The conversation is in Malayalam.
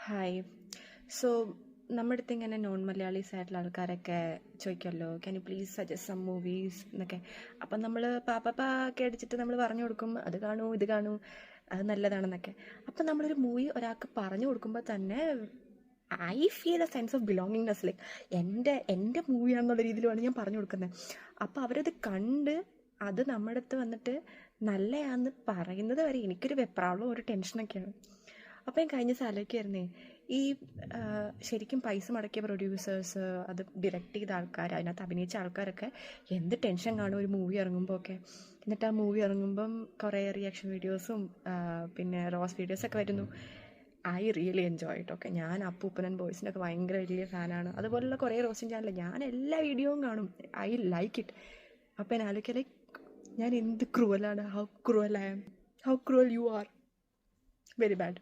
ഹായ്. സോ നമ്മുടെ അടുത്ത് ഇങ്ങനെ നോൺ മലയാളീസ് ആയിട്ടുള്ള ആൾക്കാരൊക്കെ ചോദിക്കുമല്ലോ, can you please suggest some movies എന്നൊക്കെ. അപ്പം നമ്മൾ പാപ്പാ ഒക്കെ അടിച്ചിട്ട് നമ്മൾ പറഞ്ഞു കൊടുക്കും, അത് കാണൂ ഇത് കാണൂ, അത് നല്ലതാണെന്നൊക്കെ. അപ്പം നമ്മളൊരു മൂവി ഒരാൾക്ക് പറഞ്ഞു കൊടുക്കുമ്പോൾ തന്നെ I feel A sense of belongingness, like എൻ്റെ മൂവിയാണെന്നുള്ള രീതിയിലാണ് ഞാൻ പറഞ്ഞു കൊടുക്കുന്നത്. അപ്പോൾ അവരത് കണ്ട് അത് നമ്മുടെ അടുത്ത് വന്നിട്ട് നല്ലതാണെന്ന് പറയുന്നത് വരെ എനിക്കൊരു വെപ്രാളവും ഒരു ടെൻഷനൊക്കെയാണ്. അപ്പോൾ ഞാൻ കഴിഞ്ഞ ദിവസം ആലോചിക്കുമായിരുന്നേ, ഈ ശരിക്കും പൈസ മുടക്കിയ പ്രൊഡ്യൂസേഴ്സ്, അത് ഡിറക്റ്റ് ചെയ്ത ആൾക്കാർ, അതിനകത്ത് അഭിനയിച്ച ആൾക്കാരൊക്കെ എന്ത് ടെൻഷൻ കാണും ഒരു മൂവി ഇറങ്ങുമ്പോൾ ഒക്കെ. എന്നിട്ട് ആ മൂവി ഇറങ്ങുമ്പം കുറേ റിയാക്ഷൻ വീഡിയോസും പിന്നെ റോസ് വീഡിയോസൊക്കെ വരുന്നു. I really enjoy it. Okay, ഞാൻ അപ്പൂപ്പനൻ ബോയ്സിൻ്റെ ഒക്കെ ഭയങ്കര വലിയ ഫാനാണ്. അതുപോലുള്ള കുറേ റോസ്റ്റിംഗ് ചാനൽ ഞാൻ എല്ലാ വീഡിയോയും കാണും. I like it. അപ്പോൾ ഞാൻ ആലോചിക്കുക, ലൈക്ക് ഞാൻ എന്ത് ക്രൂവലാണ്, how cruel I am, how cruel you are, very bad.